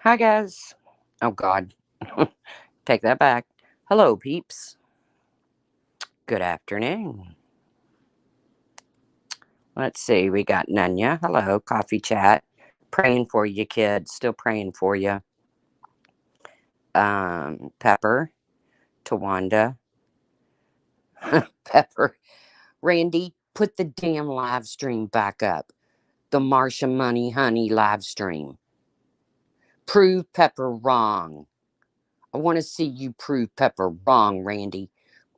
Hi, guys. Oh, God. Take that back. Hello, peeps. Good afternoon. Let's see. We got Nunya. Hello, coffee chat. Praying for you, kid. Still praying for you. Pepper, Tawanda, Pepper. Randy, put the damn live stream back up. The Marsha Money Honey live stream. Prove Pepper wrong. I want to see you prove Pepper wrong, Randy.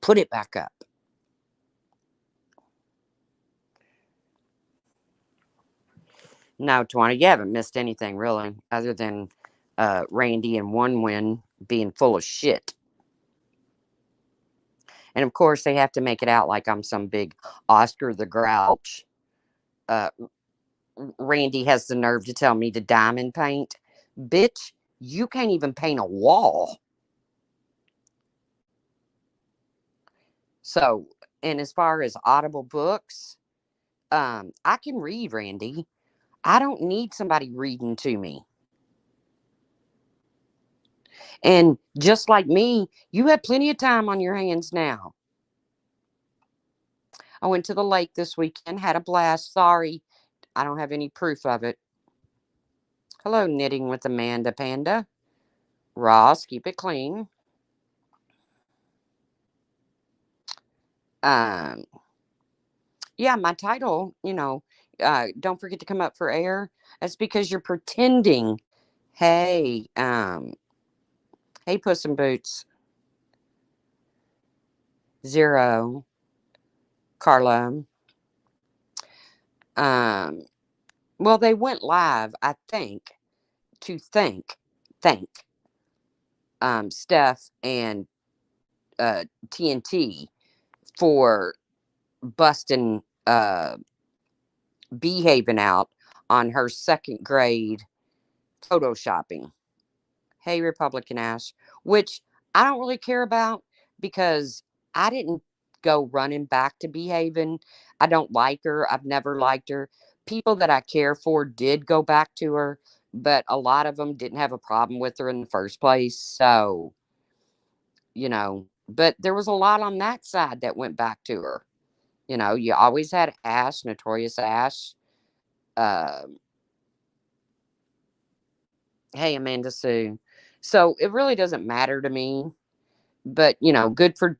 Put it back up. No, Tawana, you haven't missed anything really, other than Randy and Onewen being full of shit. And of course, they have to make it out like I'm some big Oscar the Grouch. Uh, Randy has the nerve to tell me to diamond paint. Bitch, you can't even paint a wall. So, and as far as audible books, I can read, Randy. I don't need somebody reading to me. And just like me, you have plenty of time on your hands now. I went to the lake this weekend, had a blast. Sorry, I don't have any proof of it. Hello, Knitting with Amanda Panda. Ross, keep it clean. Um, yeah, my title, don't forget to come up for air. That's because you're pretending. Hey, hey, Puss in Boots. Zero, Carla. Um, well, they went live, I think, to thank Steph and TNT for busting behaving out on her second grade photoshopping. Hey, Republican Ash, which I don't really care about because I didn't go running back to behaving. I don't like her. I've never liked her. People that I care for did go back to her, but a lot of them didn't have a problem with her in the first place. So, but there was a lot on that side that went back to her. You always had Ash, Notorious Ash. Uh, hey, Amanda Sue. So it really doesn't matter to me, but good for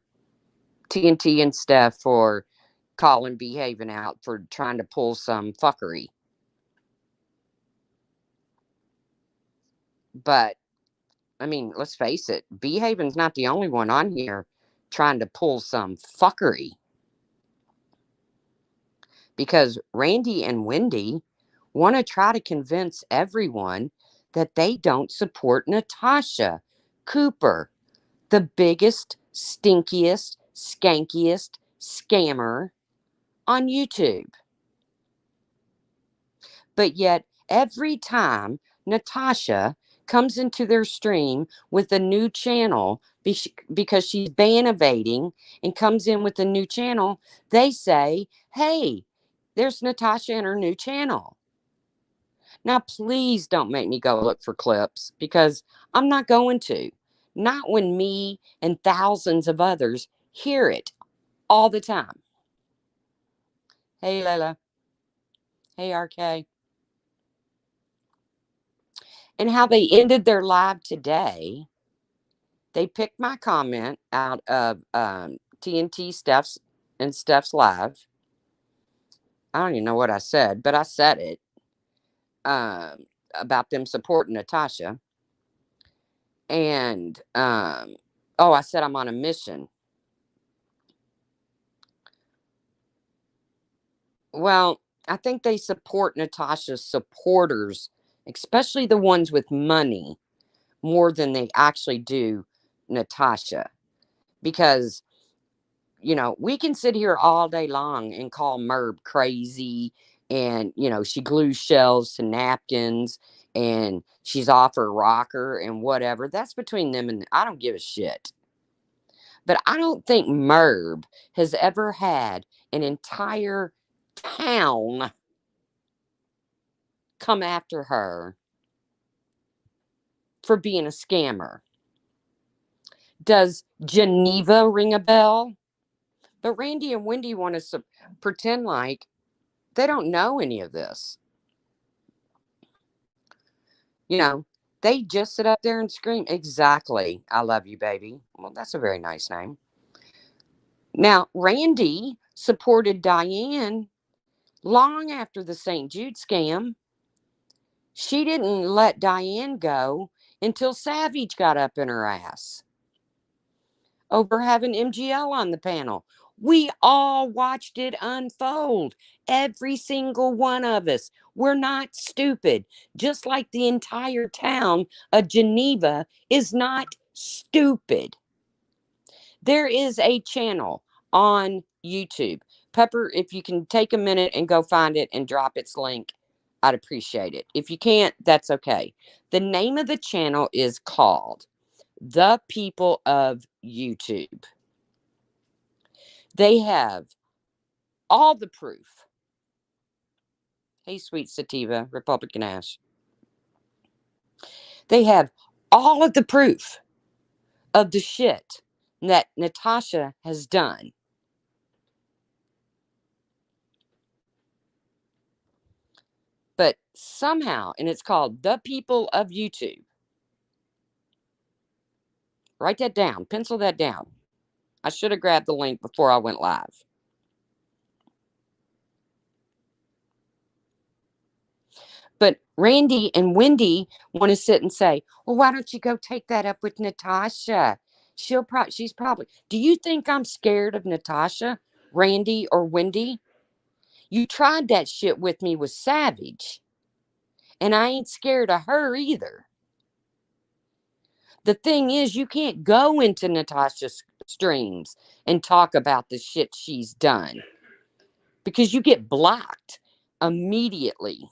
TNT and Steph for calling behaving out for trying to pull some fuckery. But I mean, let's face it, behaving's not the only one on here trying to pull some fuckery because Randy and Wendy want to try to convince everyone that they don't support Natasha Cooper, the biggest, stinkiest, skankiest scammer on YouTube. But yet, every time Natasha comes into their stream with a new channel because she's evading and comes in with a new channel, they say, hey, there's Natasha and her new channel. Now, please don't make me go look for clips because I'm not going to. Not when me and thousands of others hear it all the time. Hey, Layla. Hey, RK. And how they ended their live today, they picked my comment out of TNT Steph's live. I don't even know what I said, but I said it about them supporting Natasha. And oh, I said I'm on a mission. Well, I think they support Natasha's supporters, especially the ones with money, more than they actually do Natasha. Because, we can sit here all day long and call Merb crazy. And, she glues shells to napkins and she's off her rocker and whatever. That's between them and I don't give a shit. But I don't think Merb has ever had an entire town come after her for being a scammer. Does Geneva ring a bell? But Randy and Wendy want to pretend like they don't know any of this. You know, they just sit up there and scream, exactly, I love you, baby. Well, that's a very nice name. Now, Randy supported Diane long after the St. Jude scam. She didn't let Diane go until Savage got up in her ass over having MGL on the panel. We all watched it unfold. Every single one of us. We're not stupid. Just like the entire town of Geneva is not stupid. There is a channel on YouTube. Pepper, if you can take a minute and go find it and drop its link, I'd appreciate it. If you can't, that's okay. The name of the channel is called The People of YouTube. They have all the proof. Hey, sweet sativa, Republican ass. They have all of the proof of the shit that Natasha has done. But somehow, and it's called The People of YouTube. Write that down. Pencil that down. I should have grabbed the link before I went live. But Randy and Wendy want to sit and say, well, why don't you go take that up with Natasha? She's probably. Do you think I'm scared of Natasha, Randy, or Wendy? You tried that shit with me with Savage. And I ain't scared of her either. The thing is, you can't go into Natasha's streams and talk about the shit she's done because you get blocked immediately.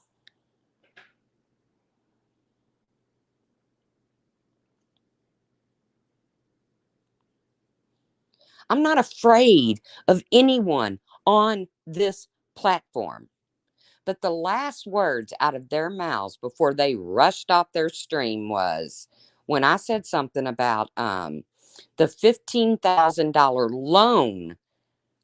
I'm not afraid of anyone on this platform. But the last words out of their mouths before they rushed off their stream was when I said something about the $15,000 loan.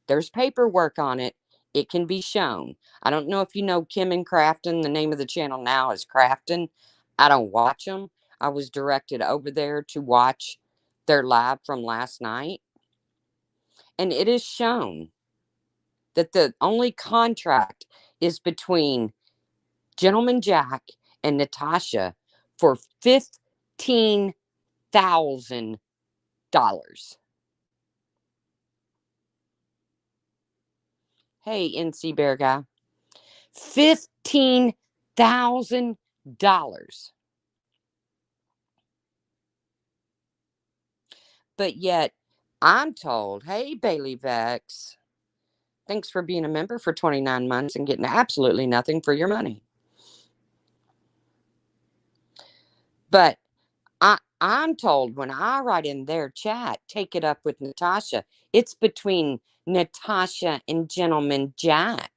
There's paperwork on it. It can be shown. I don't know if you know Kim and Crafton. The name of the channel now is Crafton. I don't watch them. I was directed over there to watch their live from last night. And it is shown that the only contract is between Gentleman Jack and Natasha for $15,000. Hey, NC Bear Guy. $15,000. But yet, I'm told, hey, Bailey Vex, thanks for being a member for 29 months and getting absolutely nothing for your money. But I'm told when I write in their chat, take it up with Natasha, it's between Natasha and Gentleman Jack.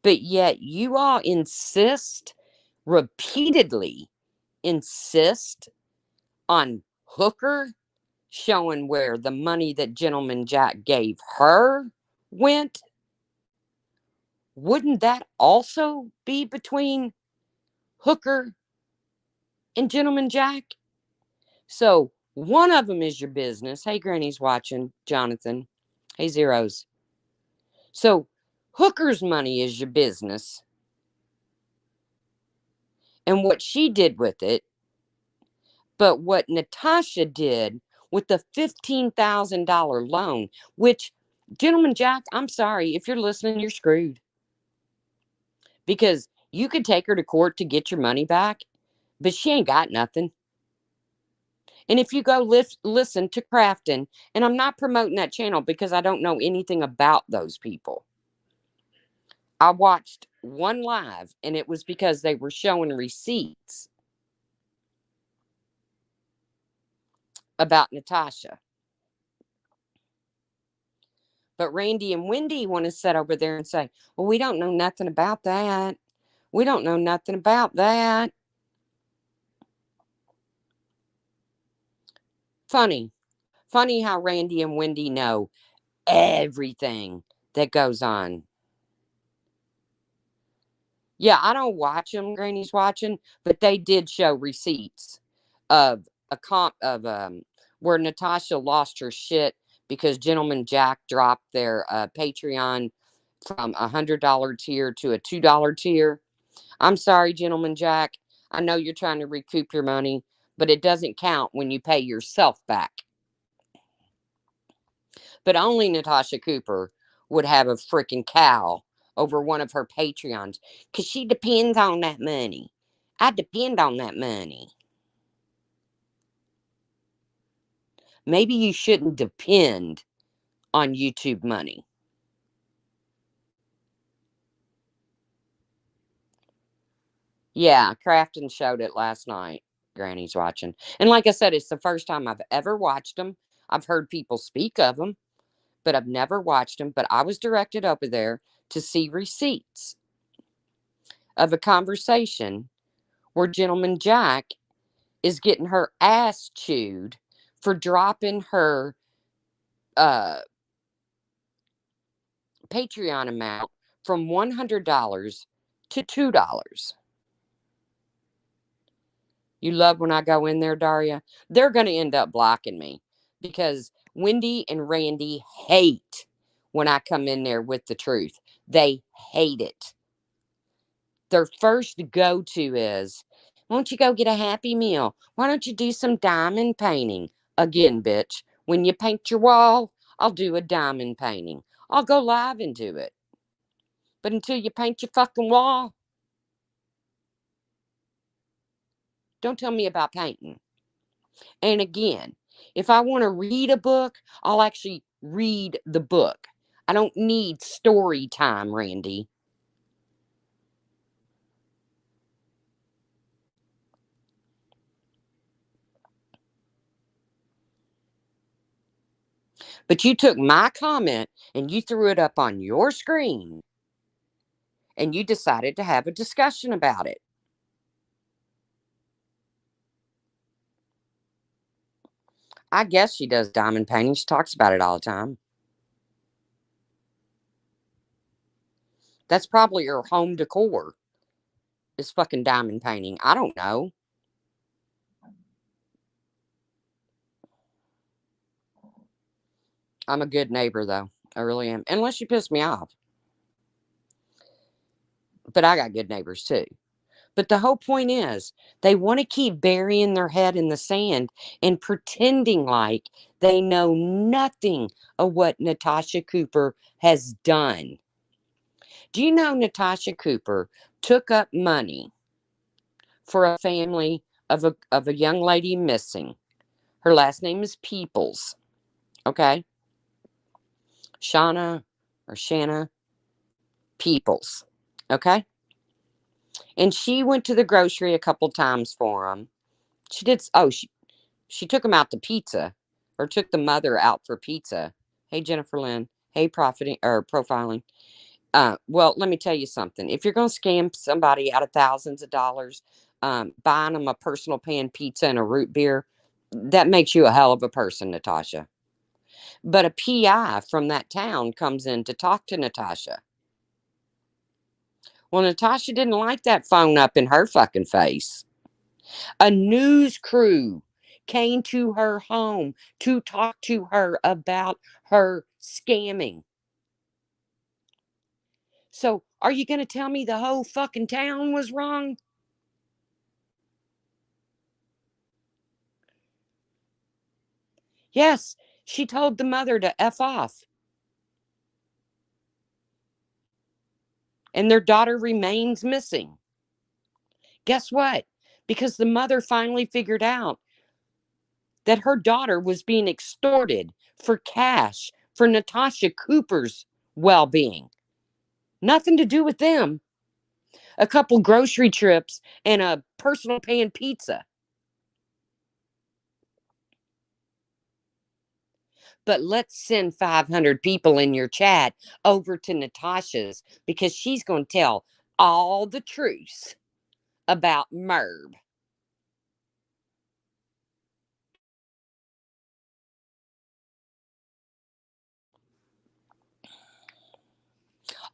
But yet you all repeatedly insist on Hooker showing where the money that Gentleman Jack gave her went. Wouldn't that also be between Hooker and Gentleman Jack? So one of them is your business. Hey, Granny's watching, Jonathan. Hey, Zeros. So Hooker's money is your business. And what she did with it. But what Natasha did with the $15,000 loan, which, Gentleman Jack, I'm sorry, if you're listening, you're screwed. Because you could take her to court to get your money back, but she ain't got nothing. And if you go listen to Crafton, and I'm not promoting that channel because I don't know anything about those people. I watched one live, and it was because they were showing receipts about Natasha. But Randy and Wendy want to sit over there and say, well, we don't know nothing about that. We don't know nothing about that. Funny. Funny how Randy and Wendy know everything that goes on. Yeah, I don't watch them, Granny's watching, but they did show receipts of a comp of where Natasha lost her shit because Gentleman Jack dropped their Patreon from $100 tier to a $2 tier. I'm sorry, Gentleman Jack. I know you're trying to recoup your money, but it doesn't count when you pay yourself back. But only Natasha Cooper would have a freaking cow over one of her Patreons because she depends on that money. I depend on that money. Maybe you shouldn't depend on YouTube money. Yeah, Crafton showed it last night. Granny's watching. And like I said, it's the first time I've ever watched them. I've heard people speak of them, but I've never watched them. But I was directed over there to see receipts of a conversation where Gentleman Jack is getting her ass chewed for dropping her uh, Patreon amount from $100 to $2. You love when I go in there, Daria? They're going to end up blocking me because Wendy and Randy hate when I come in there with the truth. They hate it. Their first go to is, won't you go get a Happy Meal? Why don't you do some diamond painting? Again, bitch, when you paint your wall, I'll do a diamond painting. I'll go live and do it. But until you paint your fucking wall, don't tell me about painting. And again, if I want to read a book, I'll actually read the book. I don't need story time, Randy. But you took my comment and you threw it up on your screen and you decided to have a discussion about it. I guess she does diamond painting. She talks about it all the time. That's probably her home decor is fucking diamond painting. I don't know. I'm a good neighbor, though. I really am. Unless you piss me off. But I got good neighbors, too. But the whole point is, they want to keep burying their head in the sand and pretending like they know nothing of what Natasha Cooper has done. Do you know Natasha Cooper took up money for a family of a young lady missing? Her last name is Peoples. Okay? Shauna or Shanna Peoples. Okay? And she went to the grocery a couple times for them. She did. Oh, she took him out to pizza, or took the mother out for pizza. Hey, Jennifer Lynn. Hey, profiting or profiling. Well, let me tell you something. If you're going to scam somebody out of thousands of dollars, buying them a personal pan pizza and a root beer, that makes you a hell of a person, Natasha. But a PI from that town comes in to talk to Natasha. Well, Natasha didn't like that phone up in her fucking face. A news crew came to her home to talk to her about her scamming. So, are you going to tell me the whole fucking town was wrong? Yes, she told the mother to F off. And their daughter remains missing. Guess what? Because the mother finally figured out that her daughter was being extorted for cash for Natasha Cooper's well being. Nothing to do with them. A couple grocery trips and a personal pan pizza. But let's send 500 people in your chat over to Natasha's because she's going to tell all the truth about Merb.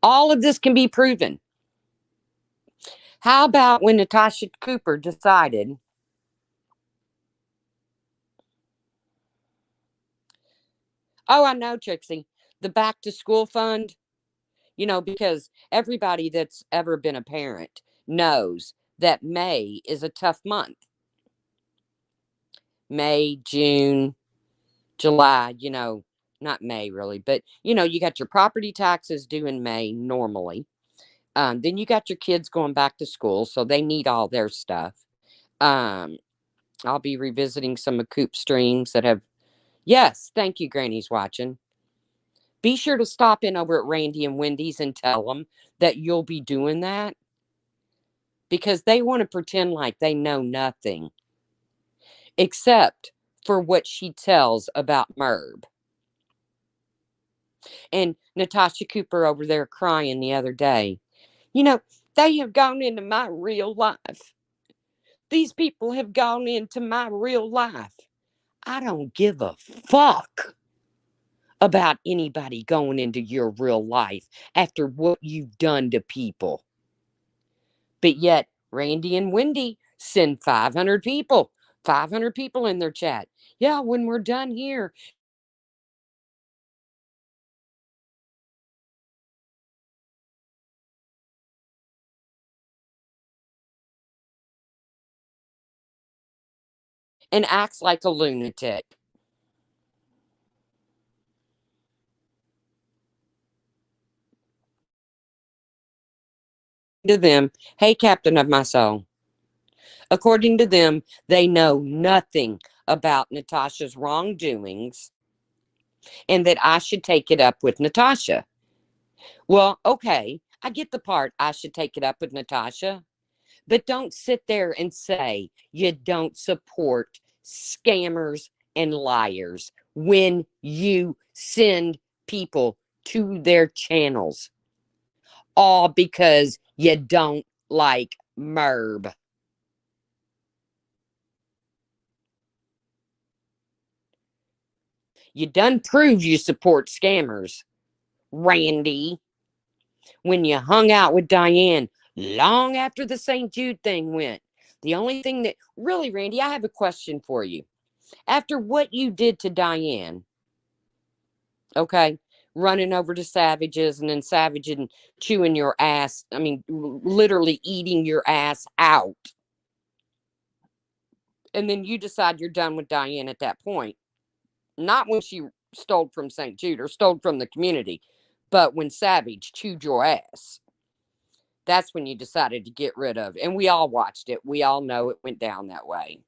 All of this can be proven. How about when Natasha Cooper decided, oh, I know, Trixie, the back to school fund, because everybody that's ever been a parent knows that May is a tough month. May, June, July, not May really, but you got your property taxes due in May normally. Then you got your kids going back to school, so they need all their stuff. Um, I'll be revisiting some of Coop streams that have. Yes, thank you, Granny's watching. Be sure to stop in over at Randy and Wendy's and tell them that you'll be doing that because they want to pretend like they know nothing except for what she tells about Merb. And Natasha Cooper over there crying the other day. They have gone into my real life. These people have gone into my real life. I don't give a fuck about anybody going into your real life after what you've done to people. But yet, Randy and Wendy send 500 people in their chat. Yeah, when we're done here, and acts like a lunatic. To them, hey, captain of my soul. According to them, they know nothing about Natasha's wrongdoings and that I should take it up with Natasha. Well, okay, I get the part I should take it up with Natasha, but don't sit there and say you don't support scammers and liars when you send people to their channels, all because you don't like Merb. You done proved you support scammers, Randy, when you hung out with Diane long after the St. Jude thing went. The only thing that really, Randy, I have a question for you. After what you did to Diane, okay, running over to Savages and then Savage and chewing your ass, I mean, literally eating your ass out. And then you decide you're done with Diane at that point. Not when she stole from St. Jude or stole from the community, but when Savage chewed your ass. That's when you decided to get rid of. And we all watched it. We all know it went down that way.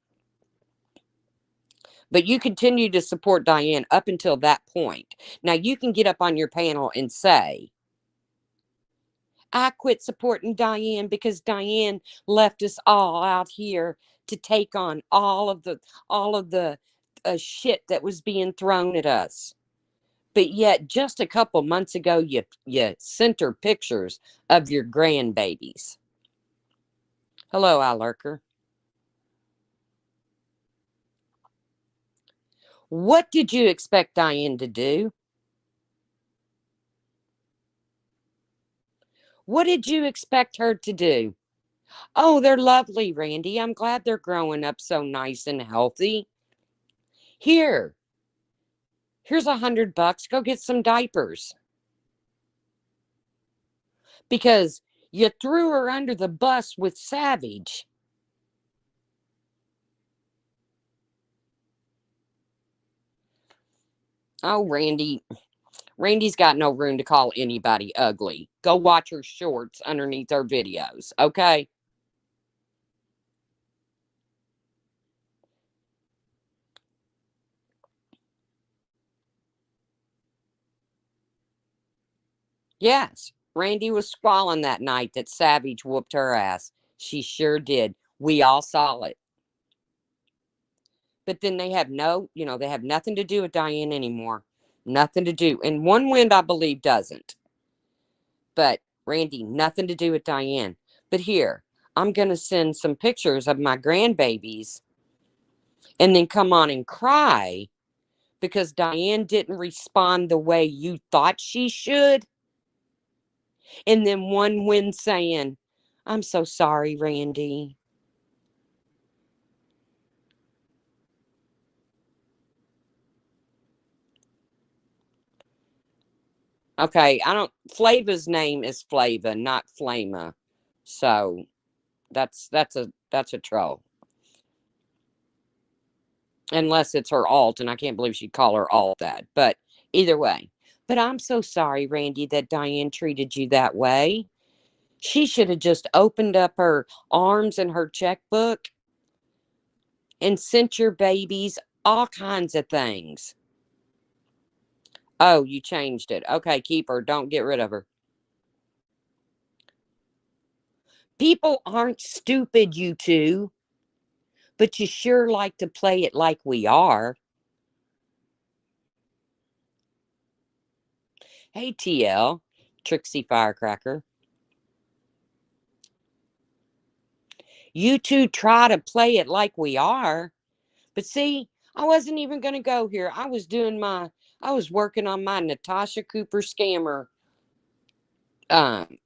But you continue to support Diane up until that point. Now you can get up on your panel and say, I quit supporting Diane because Diane left us all out here to take on all of the shit that was being thrown at us. But yet, just a couple months ago, you sent her pictures of your grandbabies. Hello, Al Lurker. What did you expect Diane to do? What did you expect her to do? Oh, they're lovely, Randy. I'm glad they're growing up so nice and healthy. Here's $100. Go get some diapers. Because you threw her under the bus with Savage. Oh, Randy's got no room to call anybody ugly. Go watch her shorts underneath her videos, okay? Yes, Randy was squalling that night that Savage whooped her ass. She sure did. We all saw it. But then they have nothing to do with Diane anymore. Nothing to do. And One Wind, I believe, doesn't. But Randy, nothing to do with Diane. But here, I'm going to send some pictures of my grandbabies and then come on and cry because Diane didn't respond the way you thought she should. And then Onewen saying, I'm so sorry, Randy. Okay, I don't. Flava's name is Flava, not Flama. So that's a troll. Unless it's her alt, and I can't believe she'd call her alt that. But either way. But I'm so sorry, Randy, that Diane treated you that way. She should have just opened up her arms and her checkbook and sent your babies all kinds of things. Oh, you changed it. Okay, keep her. Don't get rid of her. People aren't stupid, you two, but you sure like to play it like we are. Hey, TL, Trixie Firecracker. You two try to play it like we are. But see, I wasn't even going to go here. I was working on my Natasha Cooper scammer um,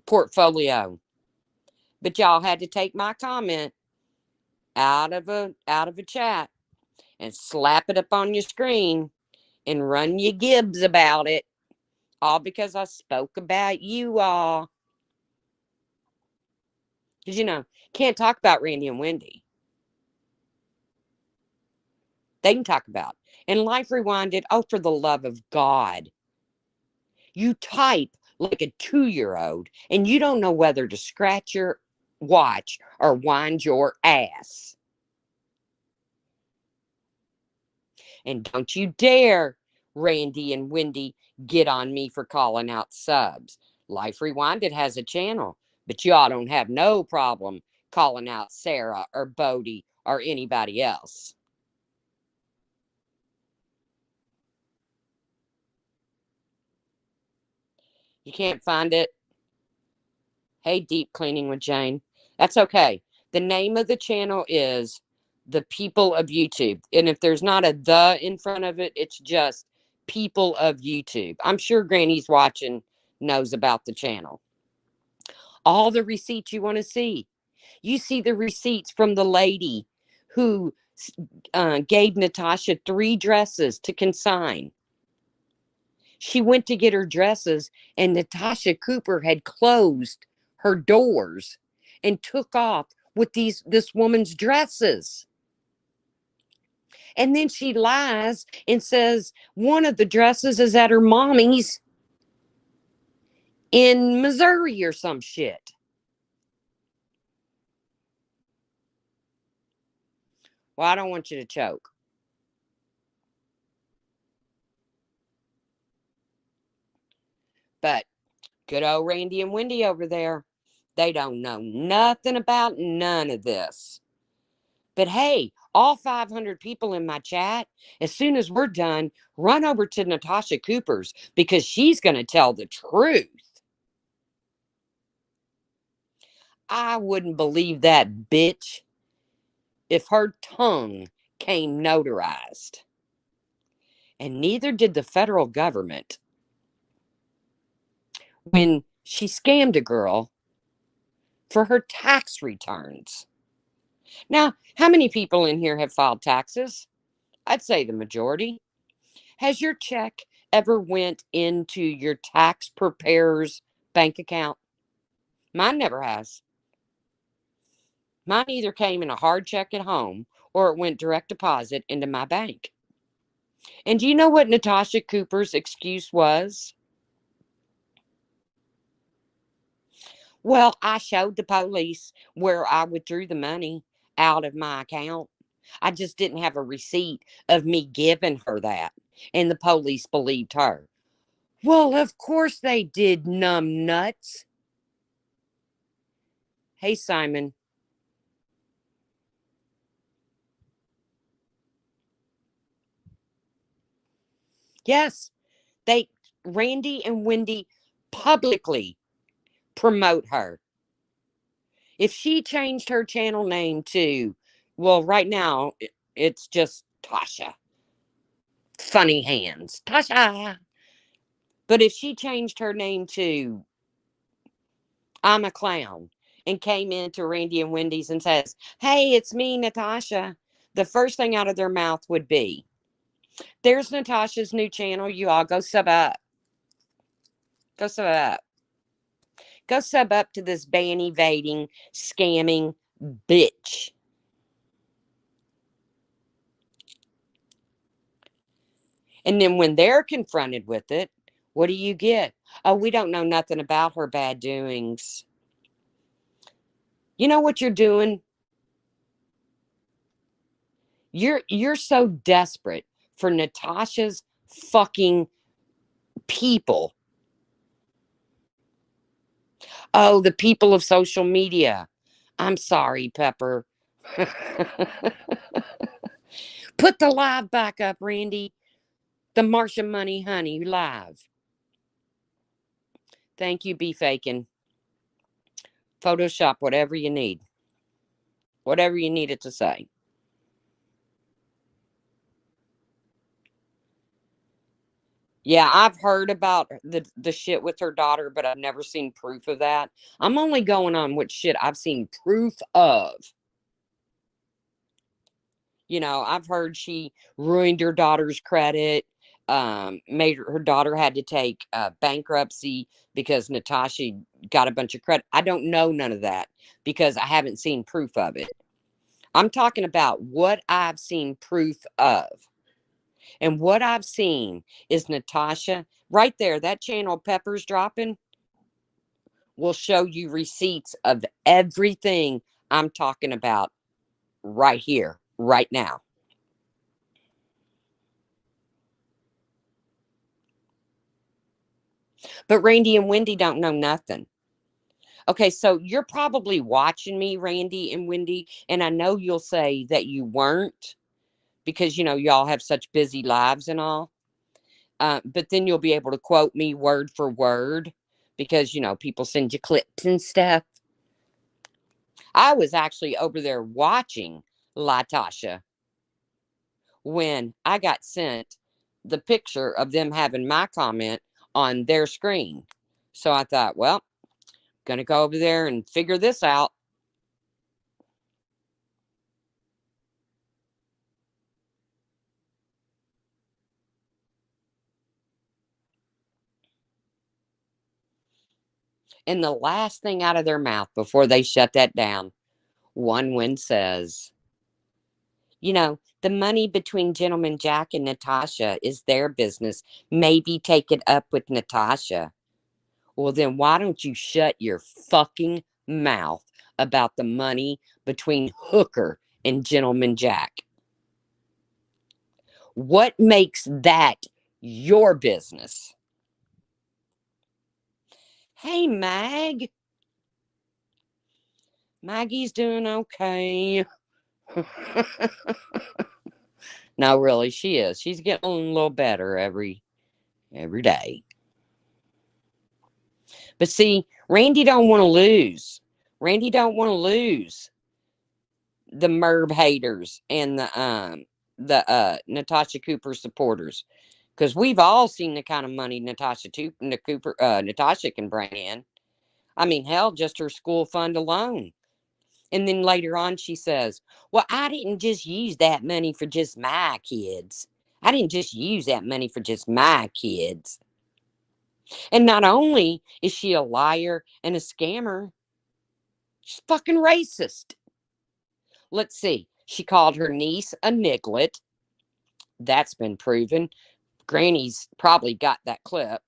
portfolio. But y'all had to take my comment out of a chat and slap it up on your screen and run your gibs about it. All because I spoke about you all. Because, can't talk about Randy and Wendy. They can talk about. And Life Rewinded, oh, for the love of God. You type like a 2-year-old and you don't know whether to scratch your watch or wind your ass. And don't you dare, Randy and Wendy, get on me for calling out subs. Life Rewinded has a channel, but y'all don't have no problem calling out Sarah or Bodie or anybody else. You can't find it? Hey, Deep Cleaning with Jane. That's okay. The name of the channel is The People of YouTube. And if there's not a the in front of it, it's just People of YouTube. I'm sure Granny's watching knows about the channel. All the receipts you want to see. You see the receipts from the lady who gave Natasha 3 dresses to consign. She went to get her dresses, and Natasha Cooper had closed her doors and took off with this woman's dresses. And then she lies and says one of the dresses is at her mommy's in Missouri or some shit. Well, I don't want you to choke. But good old Randy and Wendy over there, they don't know nothing about none of this. But hey, all 500 people in my chat, as soon as we're done, run over to Natasha Cooper's because she's going to tell the truth. I wouldn't believe that bitch if her tongue came notarized. And neither did the federal government when she scammed a girl for her tax returns. Now, how many people in here have filed taxes? I'd say the majority. Has your check ever went into your tax preparer's bank account? Mine never has. Mine either came in a hard check at home or it went direct deposit into my bank. And do you know what Natasha Cooper's excuse was? Well, I showed the police where I withdrew the money out of my account. I just didn't have a receipt of me giving her that. And the police believed her. Well, of course they did, numb nuts. Hey, Simon. Yes, they, Randy and Wendy publicly promote her. If she changed her channel name to, well, right now it's just Tasha. Funny Hands. Tasha. But if she changed her name to I'm a clown and came into Randy and Wendy's and says, "Hey, it's me, Natasha," the first thing out of their mouth would be, "There's Natasha's new channel. You all go sub up. Go sub up. Go sub up to this banny evading, scamming bitch." And then when they're confronted with it, what do you get? "Oh, we don't know nothing about her bad doings." You know what you're doing? You're so desperate for Natasha's fucking people. Oh, the people of social media. I'm sorry, Pepper. Put the live back up, Randy. The Martian Money Honey live. Thank you, Be Faking. Photoshop whatever you need. Whatever you need it to say. Yeah, I've heard about the shit with her daughter, but I've never seen proof of that. I'm only going on what shit I've seen proof of. You know, I've heard she ruined her daughter's credit, made her daughter had to take bankruptcy because Natasha got a bunch of credit. I don't know none of that because I haven't seen proof of it. I'm talking about what I've seen proof of. And what I've seen is Natasha right there, that channel Pepper's dropping will show you receipts of everything I'm talking about right here, right now. But Randy and Wendy don't know nothing. Okay, so you're probably watching me, Randy and Wendy, and I know you'll say that you weren't because, you know, y'all have such busy lives and all. But then you'll be able to quote me word for word because, you know, people send you clips and stuff. I was actually over there watching Latasha when I got sent the picture of them having my comment on their screen. So I thought, well, gonna go over there and figure this out. And the last thing out of their mouth before they shut that down, Onewen says, "You know, the money between Gentleman Jack and Natasha is their business. Maybe take it up with Natasha." Well, then why don't you shut your fucking mouth about the money between Hooker and Gentleman Jack? What makes that your business? Hey, Mag. Maggie's doing okay. No, really, she is. She's getting a little better every day. But see, Randy don't want to lose. Randy don't want to lose the Merb haters and the Natasha Cooper supporters because we've all seen the kind of money Natasha can bring in. I mean, hell, just her school fund alone. And then later on, she says, "Well, I didn't just use that money for just my kids. I didn't just use that money for just my kids." And not only is she a liar and a scammer, she's fucking racist. Let's see. She called her niece a niglet. That's been proven. Granny's probably got that clip.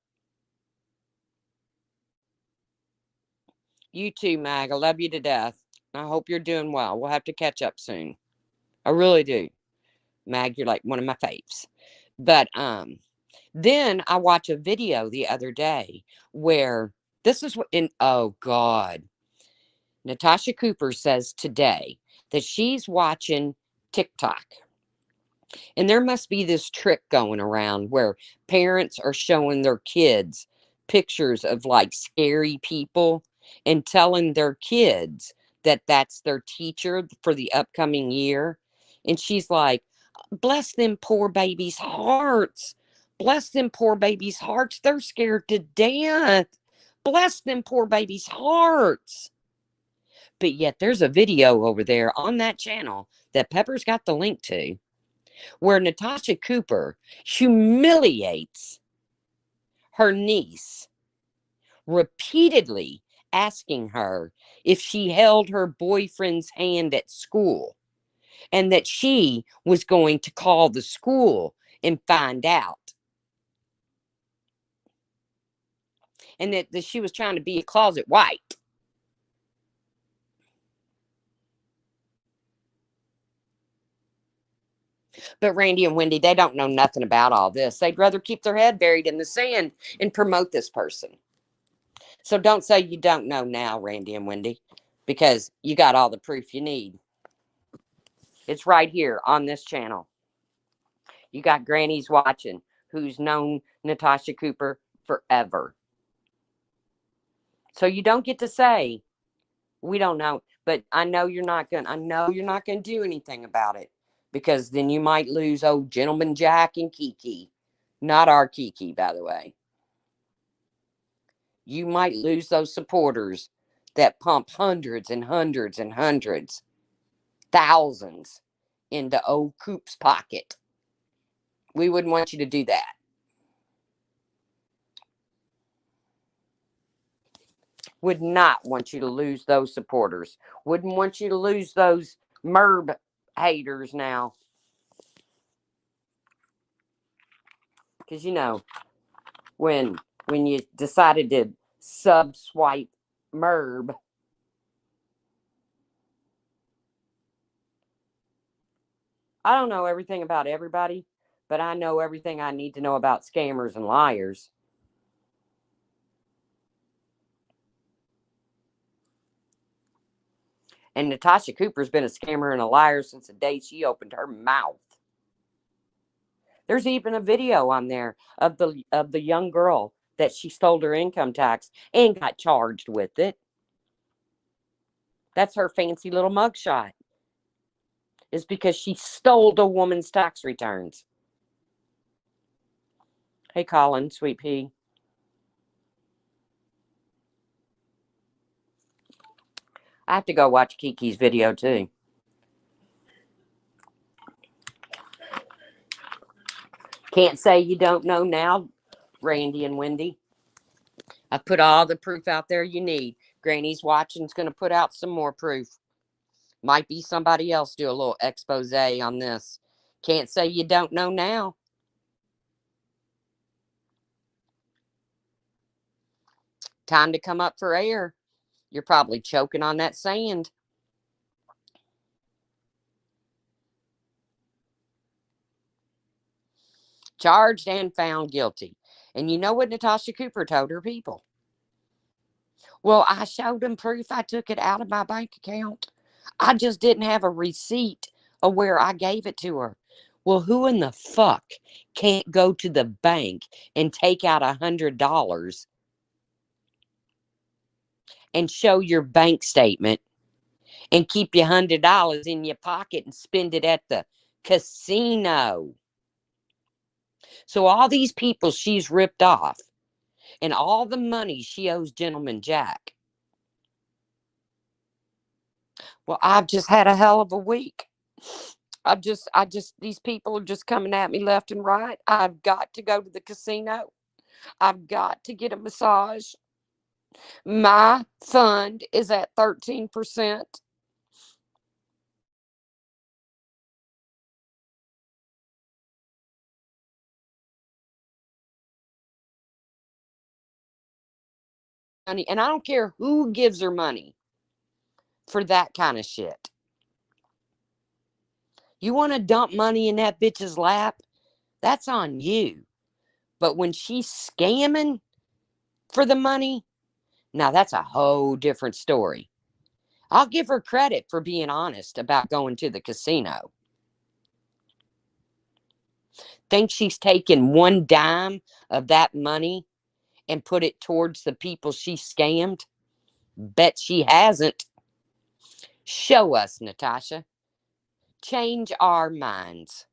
You too, Mag. I love you to death. I hope you're doing well. We'll have to catch up soon. I really do. Mag, you're like one of my faves. But then I watched a video the other day where this is what in oh God. Natasha Cooper says today that she's watching TikTok. And there must be this trick going around where parents are showing their kids pictures of like scary people and telling their kids that that's their teacher for the upcoming year. And she's like, "Bless them poor babies' hearts. Bless them poor babies' hearts. They're scared to death. Bless them poor babies' hearts. But yet there's a video over there on that channel that Pepper's got the link to where Natasha Cooper humiliates her niece, repeatedly asking her if she held her boyfriend's hand at school and that she was going to call the school and find out. And that she was trying to be a closet white. But Randy and Wendy, they don't know nothing about all this. They'd rather keep their head buried in the sand and promote this person. So don't say you don't know now, Randy and Wendy, because you got all the proof you need. It's right here on this channel. You got grannies watching who's known Natasha Cooper forever. So you don't get to say, we don't know, but I know you're not going to do anything about it, because then you might lose old Gentleman Jack and Kiki. Not our Kiki, by the way. You might lose those supporters that pump hundreds and hundreds and hundreds, thousands into old Coop's pocket. We wouldn't want you to do that. Would not want you to lose those supporters. Wouldn't want you to lose those MERB haters now. Because, you know, when you decided to sub-swipe MERB, I don't know everything about everybody, but I know everything I need to know about scammers and liars. And Natasha Cooper's been a scammer and a liar since the day she opened her mouth. There's even a video on there of the young girl that she stole her income tax and got charged with it. That's her fancy little mugshot. Is because she stole the woman's tax returns. Hey, Colin, sweet pea. I have to go watch Kiki's video too. Can't say you don't know now, Randy and Wendy. I've put all the proof out there you need. Granny's watching's going to put out some more proof. Might be somebody else do a little expose on this. Can't say you don't know now. Time to come up for air. You're probably choking on that sand. Charged and found guilty. And you know what Natasha Cooper told her people? Well, I showed them proof I took it out of my bank account. I just didn't have a receipt of where I gave it to her. Well, who in the fuck can't go to the bank and take out $100 and show your bank statement and keep your $100 in your pocket and spend it at the casino? So all these people she's ripped off and all the money she owes Gentleman Jack. Well, I've just had a hell of a week. These people are just coming at me left and right. I've got to go to the casino. I've got to get a massage. My fund is at 13%. Money, and I don't care who gives her money for that kind of shit. You want to dump money in that bitch's lap? That's on you. But when she's scamming for the money, now that's a whole different story. I'll give her credit for being honest about going to the casino. Think she's taken one dime of that money and put it towards the people she scammed? Bet she hasn't. Show us, Natasha. Change our minds.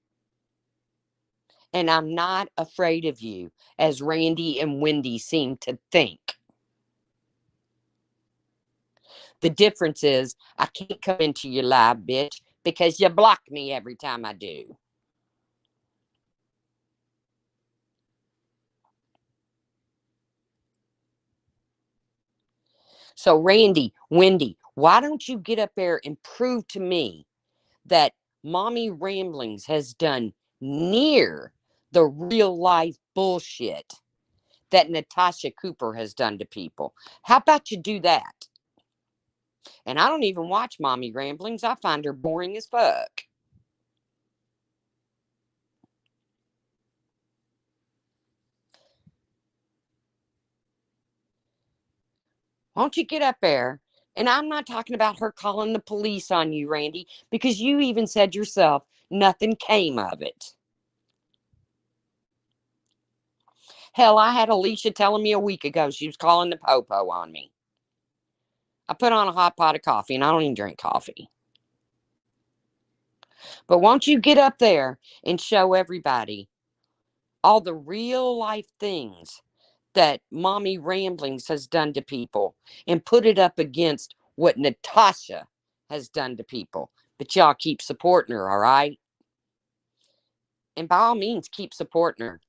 And I'm not afraid of you, as Randy and Wendy seem to think. The difference is I can't come into your live, bitch, because you block me every time I do. So, Randy, Wendy, why don't you get up there and prove to me that Mommy Ramblings has done near the real life bullshit that Natasha Cooper has done to people? How about you do that? And I don't even watch Mommy Ramblings. I find her boring as fuck. Won't you get up there? And I'm not talking about her calling the police on you, Randy, because you even said yourself nothing came of it. Hell, I had Alicia telling me a week ago she was calling the popo on me. I put on a hot pot of coffee, and I don't even drink coffee. But won't you get up there and show everybody all the real life things that Mommy Ramblings has done to people and put it up against what Natasha has done to people? But y'all keep supporting her, all right? And by all means, keep supporting her.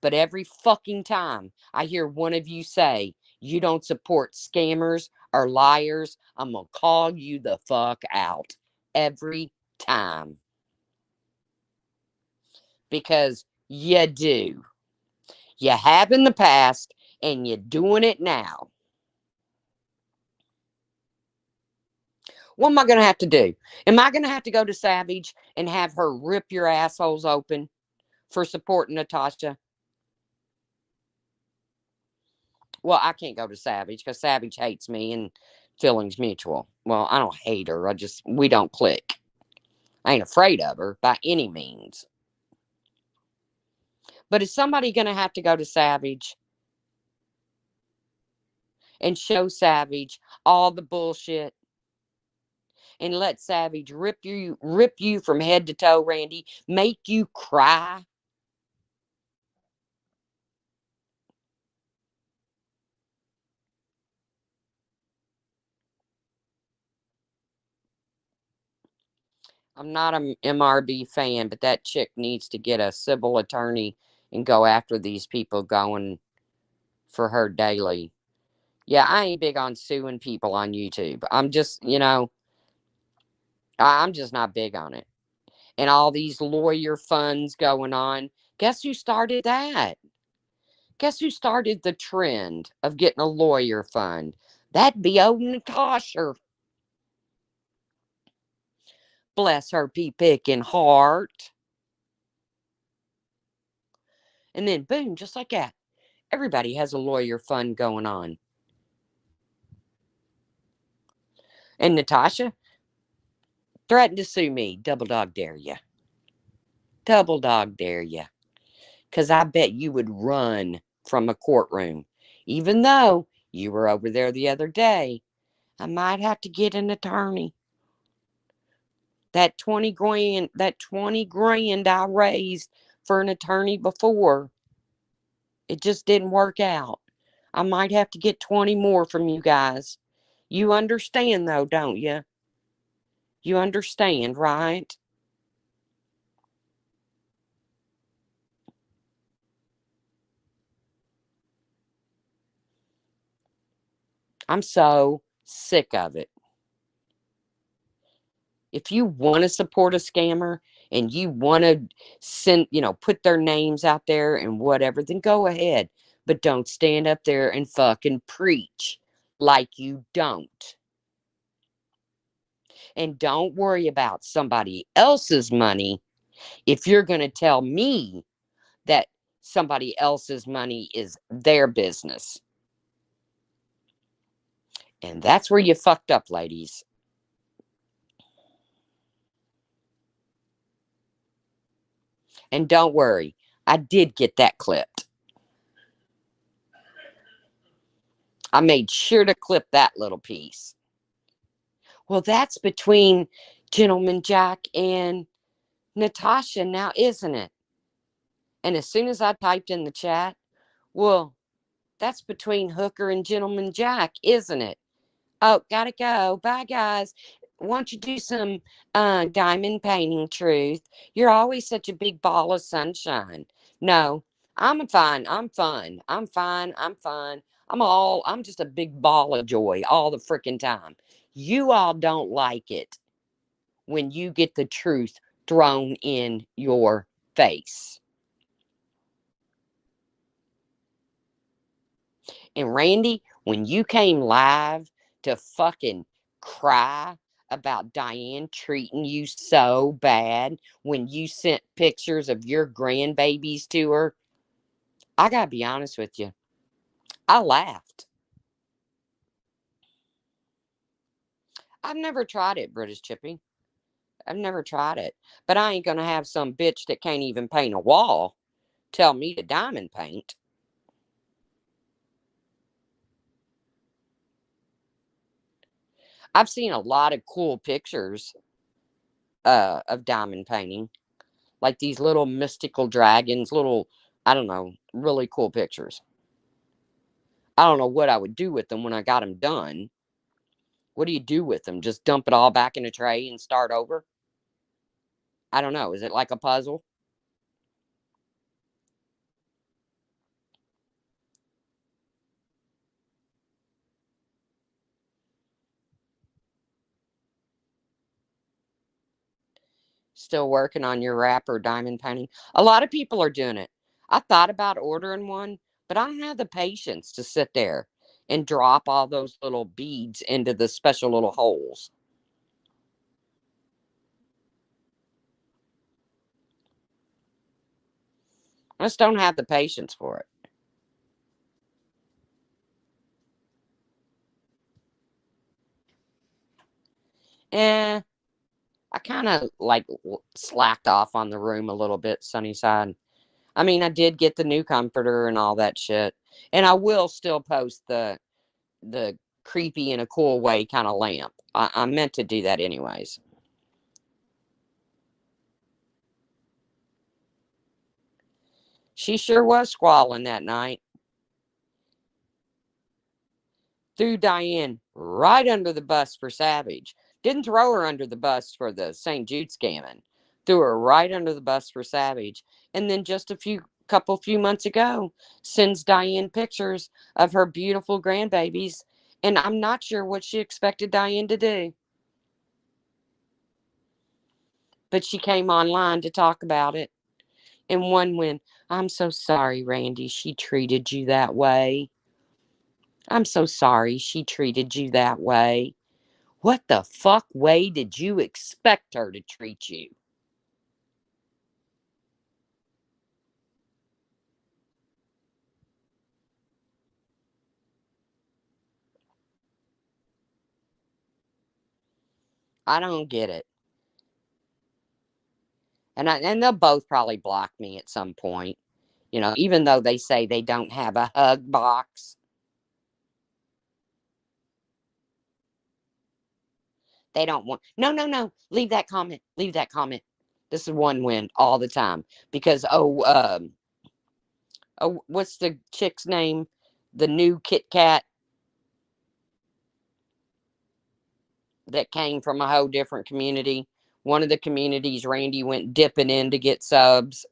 But every fucking time I hear one of you say you don't support scammers or liars, I'm going to call you the fuck out. Every time. Because you do. You have in the past and you're doing it now. What am I going to have to do? Am I going to have to go to Savage and have her rip your assholes open for supporting Natasha? Well, I can't go to Savage because Savage hates me and feelings mutual. Well, I don't hate her. We don't click. I ain't afraid of her by any means. But is somebody going to have to go to Savage and show Savage all the bullshit and let Savage rip you from head to toe, Randy, make you cry? I'm not a MRB fan, but that chick needs to get a civil attorney and go after these people going for her daily. Yeah, I ain't big on suing people on YouTube. I'm just not big on it. And all these lawyer funds going on. Guess who started that? Guess who started the trend of getting a lawyer fund? That'd be old Natasha. Bless her pea picking heart. And then boom, just like that. Everybody has a lawyer fund going on. And Natasha threatened to sue me. Double dog dare you. Double dog dare you. Because I bet you would run from a courtroom. Even though you were over there the other day, I might have to get an attorney. That 20 grand I raised for an attorney before, it just didn't work out. I might have to get 20 more from you guys. You understand though, don't you? You understand, right? I'm so sick of it. If you want to support a scammer and you want to put their names out there and whatever, then go ahead. But don't stand up there and fucking preach like you don't. And don't worry about somebody else's money if you're going to tell me that somebody else's money is their business. And that's where you fucked up, ladies. And don't worry, I did get that clipped. I made sure to clip that little piece. Well, that's between Gentleman Jack and Natasha now, isn't it? And as soon as I typed in the chat, well, that's between Hooker and Gentleman Jack, isn't it? Oh, gotta go. Bye, guys. Why don't you do some diamond painting, Truth? You're always such a big ball of sunshine. No, I'm fine. I'm fun. I'm fine. I'm fun. I'm just a big ball of joy all the freaking time. You all don't like it when you get the truth thrown in your face. And Randy, when you came live to fucking cry about Diane treating you so bad when you sent pictures of your grandbabies to her, I gotta be honest with you. I laughed. I've never tried it, British Chippy. I've never tried it. But I ain't gonna have some bitch that can't even paint a wall tell me to diamond paint. I've seen a lot of cool pictures of diamond painting, like these little mystical dragons, little, I don't know, really cool pictures. I don't know what I would do with them when I got them done. What do you do with them? Just dump it all back in a tray and start over? I don't know. Is it like a puzzle? Still working on your wrap or diamond painting? A lot of people are doing it. I thought about ordering one, but I don't have the patience to sit there and drop all those little beads into the special little holes. I just don't have the patience for it. Eh, I kind of like slacked off on the room a little bit, Sunnyside. I mean, I did get the new comforter and all that shit, and I will still post the creepy in a cool way kind of lamp. I meant to do that anyways. She sure was squalling that night. Threw Diane right under the bus for Savage. Didn't throw her under the bus for the St. Jude scamming. Threw her right under the bus for Savage. And then just few months ago, sends Diane pictures of her beautiful grandbabies. And I'm not sure what she expected Diane to do. But she came online to talk about it. And one went, I'm so sorry, Randy, she treated you that way. I'm so sorry she treated you that way. What the fuck way did you expect her to treat you? I don't get it. And they'll both probably block me at some point. Even though they say they don't have a hug box, they don't want. No, no, no. Leave that comment. Leave that comment. This is one win all the time because what's the chick's name? The new Kit Kat that came from a whole different community. One of the communities Randy went dipping in to get subs.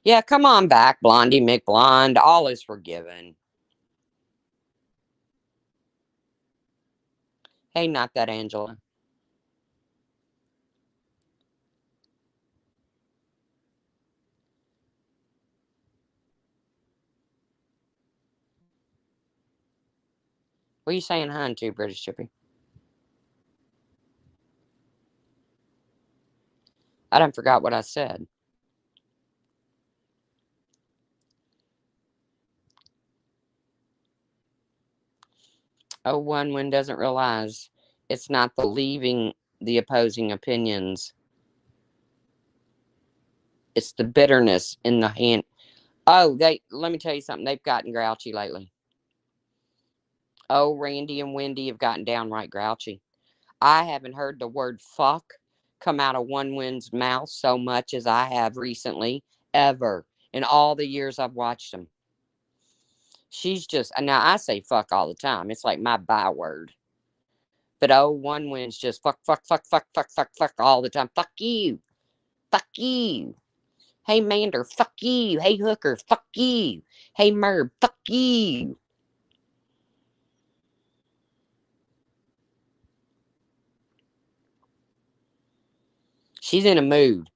Yeah, come on back, Blondie McBlonde. All is forgiven. Hey, not that Angela. What are you saying, hun, to British Chippy? I done forgot what I said. Oh, one doesn't realize it's not the leaving the opposing opinions. It's the bitterness in the hand. Oh, let me tell you something. They've gotten grouchy lately. Oh, Randy and Wendy have gotten downright grouchy. I haven't heard the word fuck come out of Onewin's mouth so much as I have recently, ever, in all the years I've watched them. She's just, now I say fuck all the time. It's like my byword. But oh, Onewin's just fuck, fuck, fuck, fuck, fuck, fuck, fuck all the time. Fuck you. Fuck you. Hey, Mander, fuck you. Hey, Hooker, fuck you. Hey, Merb, fuck you. She's in a mood.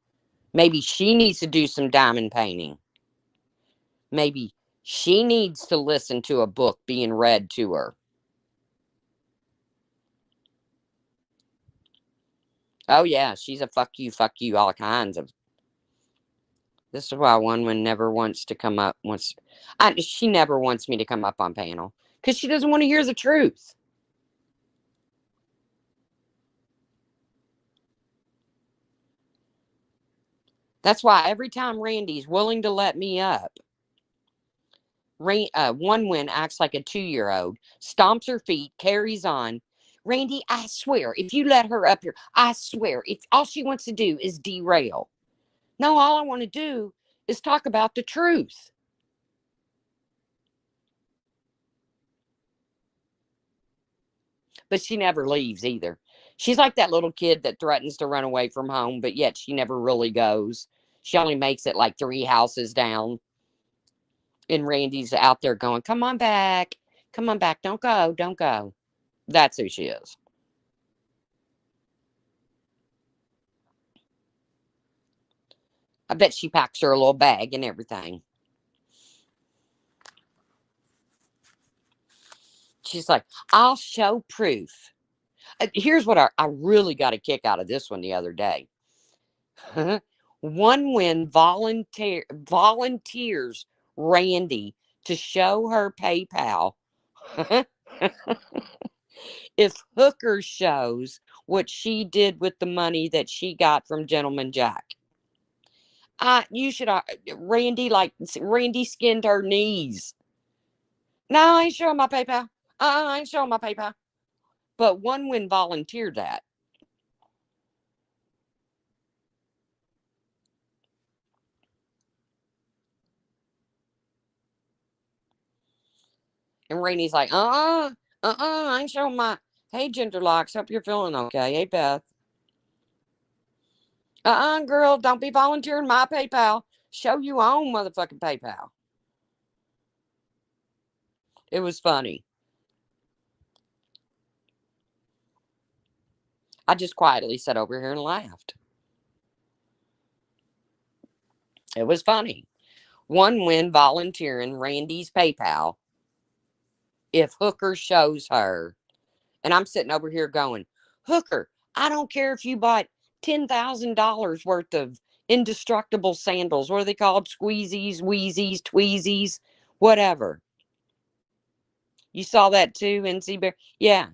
Maybe she needs to do some diamond painting. Maybe she needs to listen to a book being read to her. Oh, yeah, she's a fuck you, all kinds of. This is why Onewen never wants to come up. She never wants me to come up on panel because she doesn't want to hear the truth. That's why every time Randy's willing to let me up, Onewen acts like a 2-year-old, stomps her feet, carries on. Randy, I swear, if you let her up here, I swear, if all she wants to do is derail. No, all I want to do is talk about the truth. But she never leaves either. She's like that little kid that threatens to run away from home, but yet she never really goes. She only makes it like 3 houses down. And Randy's out there going, come on back. Come on back. Don't go. Don't go. That's who she is. I bet she packs her a little bag and everything. She's like, I'll show proof. Here's what I really got a kick out of this one the other day. Onewen volunteers Randy to show her PayPal if Hooker shows what she did with the money that she got from Gentleman Jack. You should, Randy skinned her knees. No, I ain't showing my PayPal. I ain't showing my PayPal. But Onewen volunteered that. And Rainey's like, I ain't showing my. Hey, Genderlocks, hope you're feeling okay. Hey, Beth. Girl, don't be volunteering my PayPal. Show you own motherfucking PayPal. It was funny. I just quietly sat over here and laughed. It was funny. Onewen volunteering Randy's PayPal if Hooker shows her. And I'm sitting over here going, Hooker, I don't care if you bought $10,000 worth of indestructible sandals. What are they called? Squeezies, wheezies, tweezies, whatever. You saw that too, NC Bear? Yeah.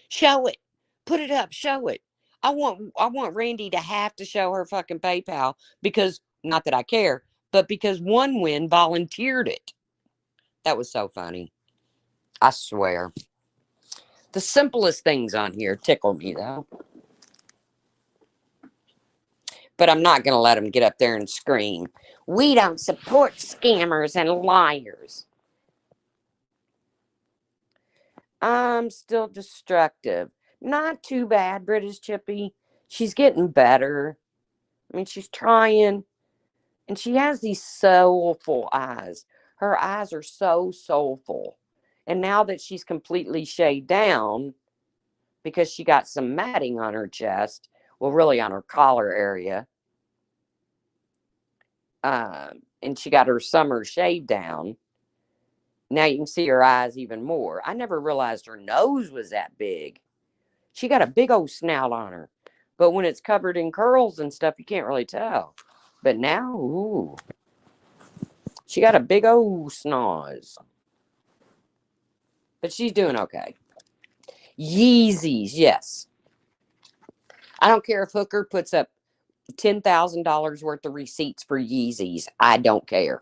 Show it. Put it up. Show it. I want Randy to have to show her fucking PayPal because, not that I care, but because Onewen volunteered it. That was so funny. I swear. The simplest things on here tickle me, though. But I'm not going to let them get up there and scream, we don't support scammers and liars. I'm still destructive. Not too bad, British Chippy. She's getting better. I mean, she's trying. And she has these soulful eyes. Her eyes are so soulful. And now that she's completely shaved down, because she got some matting on her chest, well, really on her collar area, and she got her summer shave down. Now you can see her eyes even more. I never realized her nose was that big. She got a big old snout on her. But when it's covered in curls and stuff, you can't really tell. But now, ooh, she got a big old snoz. But she's doing okay. Yeezys, yes. I don't care if Hooker puts up $10,000 worth of receipts for Yeezys. I don't care.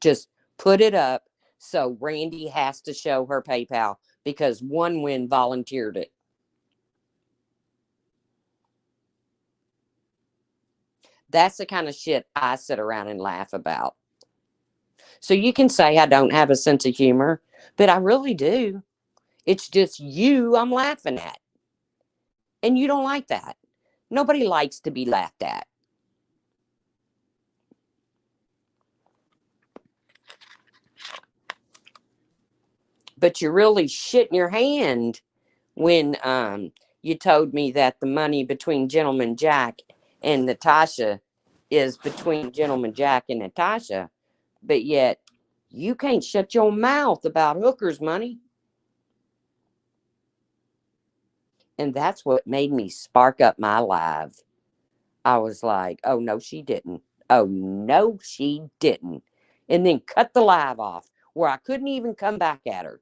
Just put it up so Randy has to show her PayPal because Onewen volunteered it. That's the kind of shit I sit around and laugh about. So you can say I don't have a sense of humor, but I really do. It's just you I'm laughing at. And you don't like that. Nobody likes to be laughed at. But you're really shitting your hand when you told me that the money between Gentleman Jack and Natasha is between Gentleman Jack and Natasha, but yet you can't shut your mouth about hookers' money. And that's what made me spark up my live. I was like, oh, no, she didn't. Oh, no, she didn't. And then cut the live off where I couldn't even come back at her.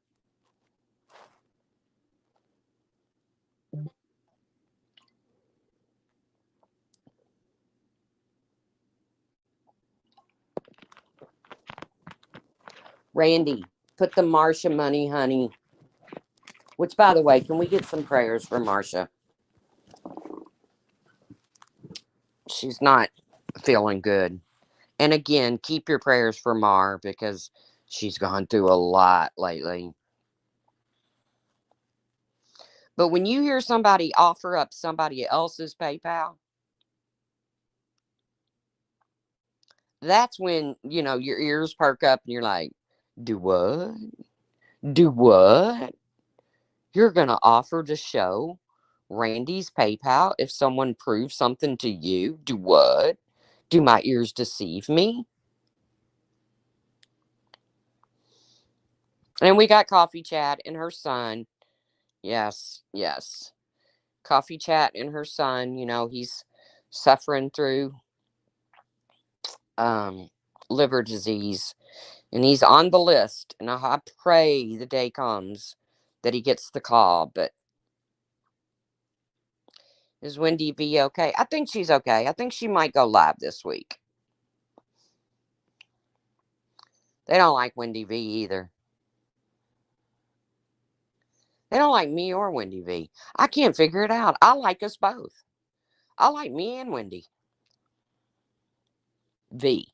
Randy, put the Marsha money, honey. Which, by the way, can we get some prayers for Marsha? She's not feeling good. And again, keep your prayers for Mar because she's gone through a lot lately. But when you hear somebody offer up somebody else's PayPal, that's when, your ears perk up and you're like, do what? Do what? You're going to offer to show Randy's PayPal if someone proves something to you? Do what? Do my ears deceive me? And we got Coffee Chat and her son. Yes, yes. Coffee Chat and her son, he's suffering through um liver disease and he's on the list and I pray the day comes that he gets the call. But is Wendy V okay? I think she's okay. I think she might go live this week. They don't like Wendy V either. They don't like me or Wendy V. I can't figure it out. I like us both. I like me and Wendy V.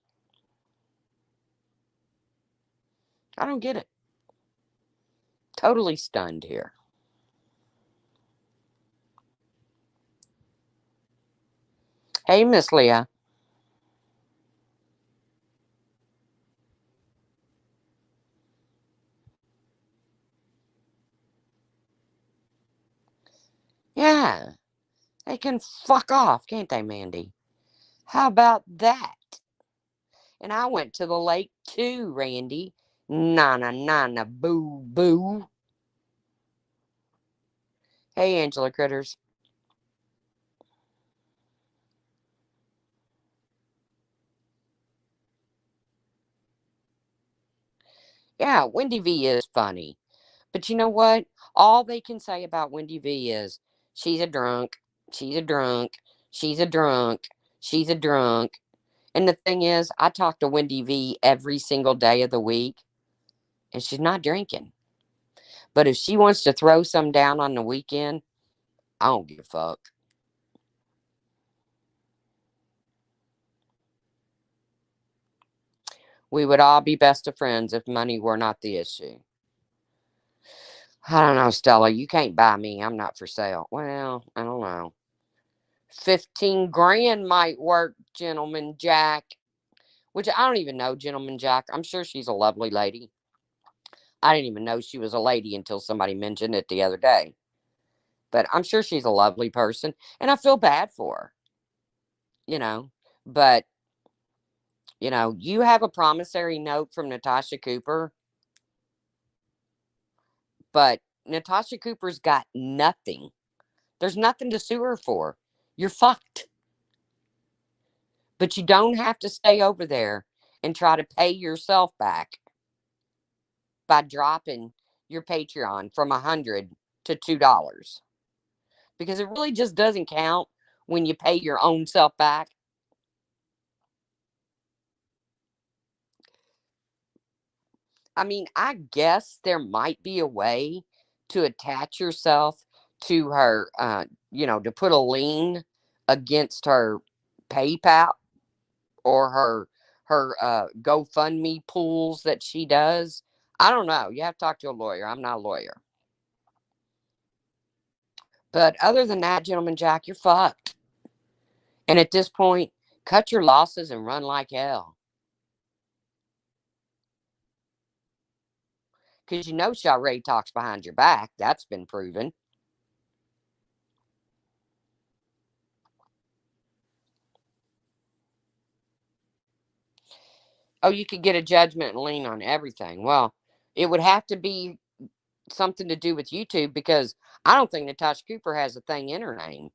I don't get it. Totally stunned here. Hey, Miss Leah. Yeah, they can fuck off, can't they, Mandy? How about that? And I went to the lake too, Randy. Nana, nana, boo, boo. Hey, Angela Critters. Yeah, Wendy V is funny. But you know what? All they can say about Wendy V is she's a drunk, she's a drunk, she's a drunk, she's a drunk. And the thing is, I talk to Wendy V every single day of the week, and she's not drinking. But if she wants to throw some down on the weekend, I don't give a fuck. We would all be best of friends if money were not the issue. I don't know, Stella. You can't buy me. I'm not for sale. Well, I don't know. 15 grand might work, Gentleman Jack. Which I don't even know, Gentleman Jack. I'm sure she's a lovely lady. I didn't even know she was a lady until somebody mentioned it the other day. But I'm sure she's a lovely person. And I feel bad for her, you know. But, you have a promissory note from Natasha Cooper. But Natasha Cooper's got nothing. There's nothing to sue her for. You're fucked. But you don't have to stay over there and try to pay yourself back by dropping your Patreon from 100 to $2 because it really just doesn't count when you pay your own self back. I mean, I guess there might be a way to attach yourself to her, to put a lien against her PayPal, or her GoFundMe pools that she does. I don't know. You have to talk to a lawyer. I'm not a lawyer. But other than that, gentleman Jack, you're fucked. And at this point, cut your losses and run like hell. Because you know she already talks behind your back. That's been proven. Oh, you could get a judgment and lien on everything. Well, it would have to be something to do with YouTube because I don't think Natasha Cooper has a thing in her name.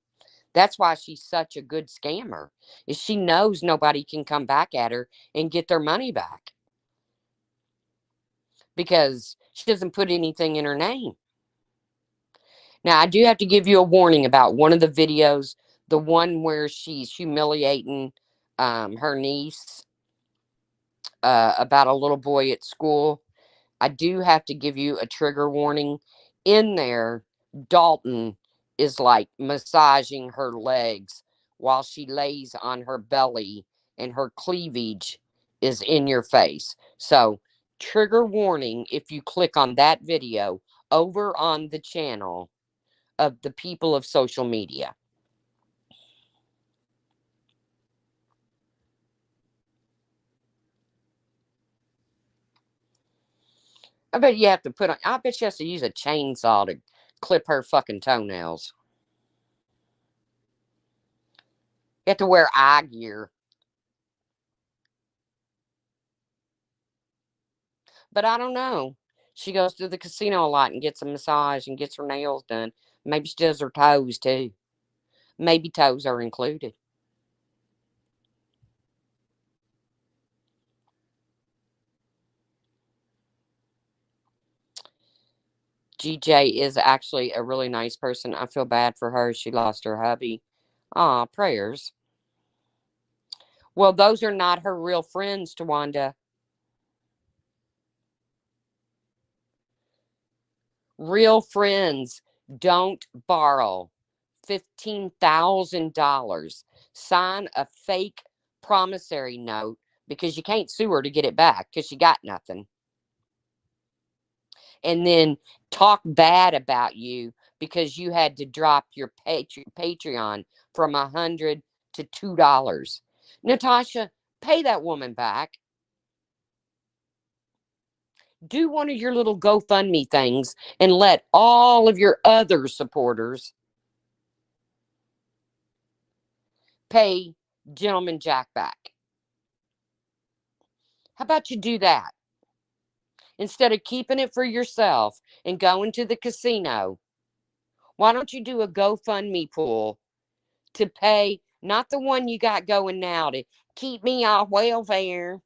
That's why she's such a good scammer. Is she knows nobody can come back at her and get their money back because she doesn't put anything in her name. Now, I do have to give you a warning about one of the videos, the one where she's humiliating her niece about a little boy at school. I do have to give you a trigger warning. In there, Dalton is like massaging her legs while she lays on her belly and her cleavage is in your face. So, trigger warning if you click on that video over on the channel of the people of social media. I bet you have to put on, I bet she has to use a chainsaw to clip her fucking toenails. You have to wear eye gear. But I don't know. She goes to the casino a lot and gets a massage and gets her nails done. Maybe she does her toes too. Maybe toes are included. GJ is actually a really nice person. I feel bad for her. She lost her hubby. Aw, prayers. Well, those are not her real friends, Tawanda. Real friends don't borrow $15,000. Sign a fake promissory note because you can't sue her to get it back because she got nothing. And then talk bad about you because you had to drop your Patreon from $100 to $2. Natasha, pay that woman back. Do one of your little GoFundMe things and let all of your other supporters pay Gentleman Jack back. How about you do that? Instead of keeping it for yourself and going to the casino, why don't you do a GoFundMe pool to pay, not the one you got going now to keep me off welfare.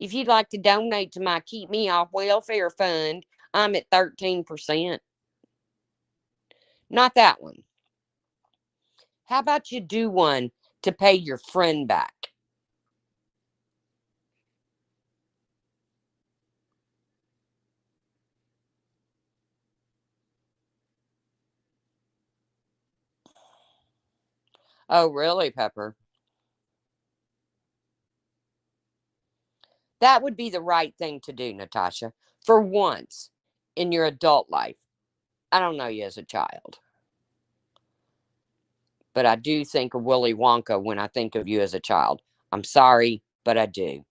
If you'd like to donate to my Keep Me Off Welfare Fund, I'm at 13%. Not that one. How about you do one to pay your friend back? Oh, really, Pepper? That would be the right thing to do, Natasha, for once in your adult life. I don't know you as a child, but I do think of Willy Wonka when I think of you as a child. I'm sorry, but I do.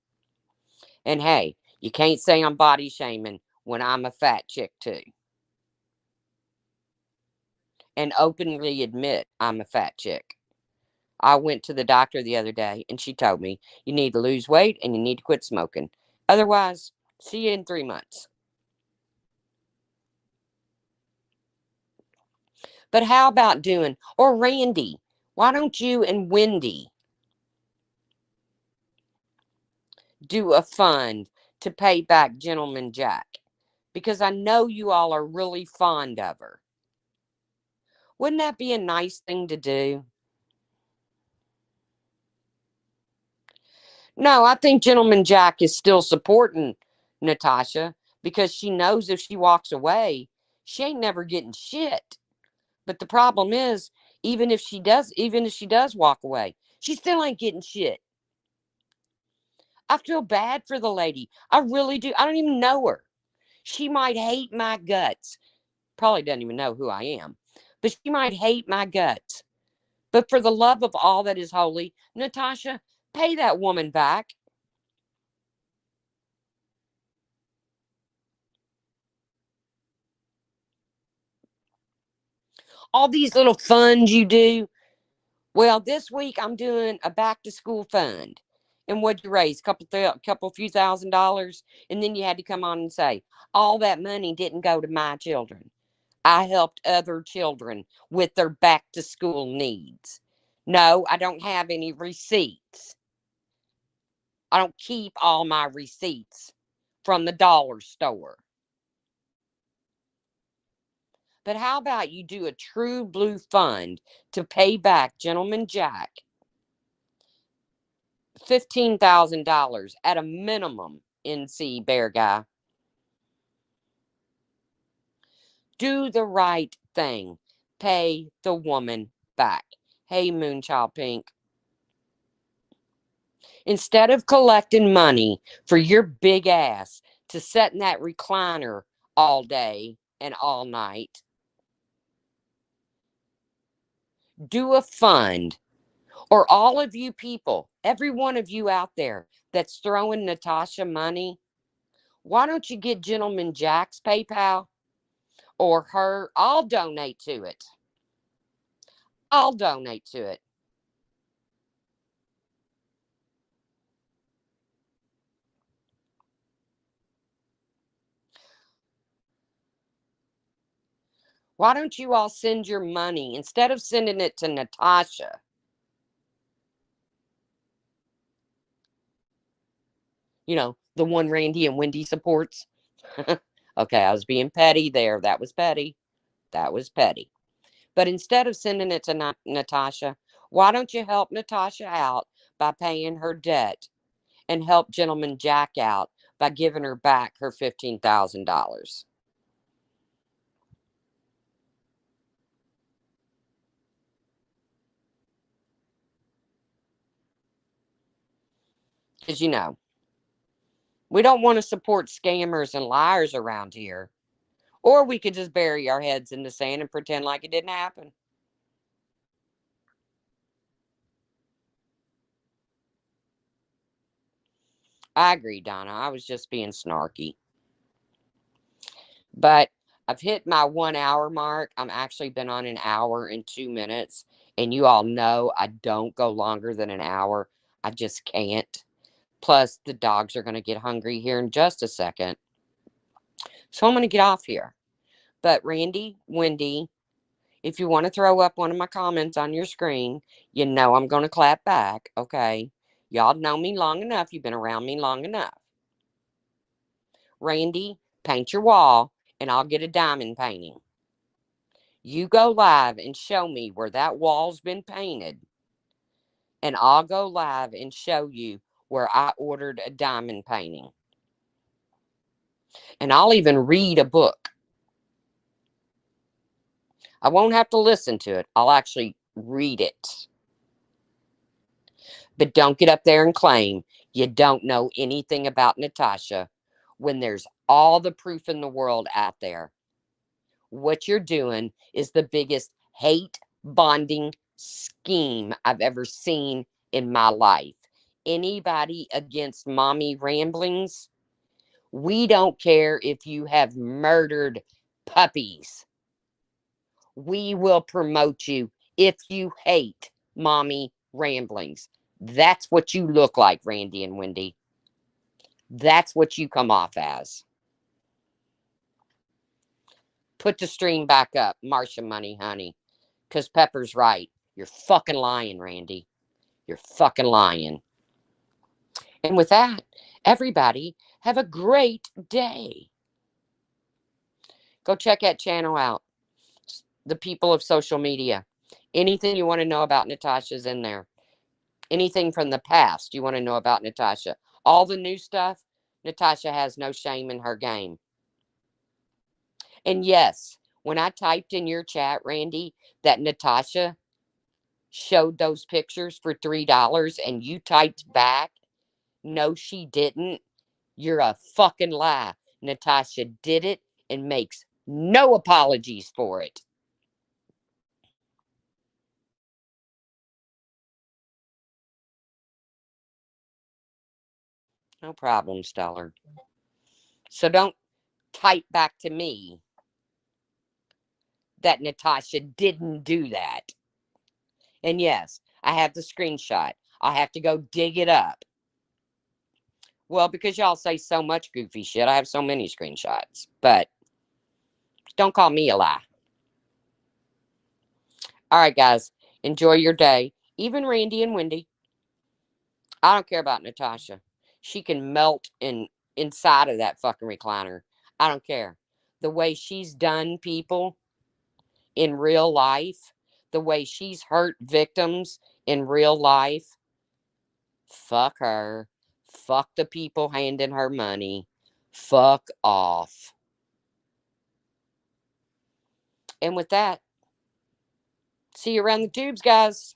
And hey, you can't say I'm body shaming when I'm a fat chick too. And openly admit I'm a fat chick. I went to the doctor the other day and she told me you need to lose weight and you need to quit smoking. Otherwise, see you in 3 months. But how about doing, or Randy, why don't you and Wendy do a fund to pay back Gentleman Jack? Because I know you all are really fond of her. Wouldn't that be a nice thing to do? No, I think Gentleman Jack is still supporting Natasha because she knows if she walks away, she ain't never getting shit. But the problem is, even if she does walk away, she still ain't getting shit. I feel bad for the lady. I really do. I don't even know her. She might hate my guts. Probably doesn't even know who I am. But she might hate my guts. But for the love of all that is holy, Natasha, pay that woman back. All these little funds you do. Well, this week I'm doing a back to school fund. And what'd you raise? Couple few $1,000s. And then you had to come on and say, all that money didn't go to my children. I helped other children with their back to school needs. No, I don't have any receipts. I don't keep all my receipts from the dollar store. But how about you do a true blue fund to pay back Gentleman Jack $15,000 at a minimum, NC Bear Guy? Do the right thing. Pay the woman back. Hey, Moonchild Pink. Instead of collecting money for your big ass to sit in that recliner all day and all night, do a fund. Or all of you people, every one of you out there that's throwing Natasha money, why don't you get Gentleman Jack's PayPal or her? I'll donate to it. I'll donate to it. Why don't you all send your money instead of sending it to Natasha? You know, the one Randy and Wendy supports. Okay, I was being petty there. That was petty. That was petty. But instead of sending it to Natasha, why don't you help Natasha out by paying her debt and help Gentleman Jack out by giving her back her $15,000? Because, we don't want to support scammers and liars around here. Or we could just bury our heads in the sand and pretend like it didn't happen. I agree, Donna. I was just being snarky. But I've hit my 1 hour mark. I'm actually been on an hour and 2 minutes. And you all know I don't go longer than an hour. I just can't. Plus, the dogs are going to get hungry here in just a second. So I'm going to get off here. But Randy, Wendy, if you want to throw up one of my comments on your screen, you know I'm going to clap back, okay? Y'all know me long enough. You've been around me long enough. Randy, paint your wall, and I'll get a diamond painting. You go live and show me where that wall's been painted, and I'll go live and show you where I ordered a diamond painting. And I'll even read a book. I won't have to listen to it. I'll actually read it. But don't get up there and claim you don't know anything about Natasha when there's all the proof in the world out there. What you're doing is the biggest hate bonding scheme I've ever seen in my life. Anybody against mommy ramblings? We don't care if you have murdered puppies. We will promote you if you hate mommy ramblings. That's what you look like, Randy and Wendy. That's what you come off as. Put the stream back up, Marcia Money, honey. Because Pepper's right. You're fucking lying, Randy. You're fucking lying. And with that, everybody, have a great day. Go check that channel out. The people of social media. Anything you want to know about Natasha's in there. Anything from the past you want to know about Natasha. All the new stuff, Natasha has no shame in her game. And yes, when I typed in your chat, Randy, that Natasha showed those pictures for $3 and you typed back No, she didn't. You're a fucking lie. Natasha did it and makes no apologies for it. No problem, Stellar. So don't type back to me that Natasha didn't do that. And yes, I have the screenshot. I have to go dig it up. Well, because y'all say so much goofy shit, I have so many screenshots. But don't call me a lie. All right, guys, enjoy your day. Even Randy and Wendy. I don't care about Natasha. She can melt inside of that fucking recliner. I don't care. The way she's done people in real life, the way she's hurt victims in real life, fuck her. Fuck the people handing her money. Fuck off. And with that, see you around the tubes, guys.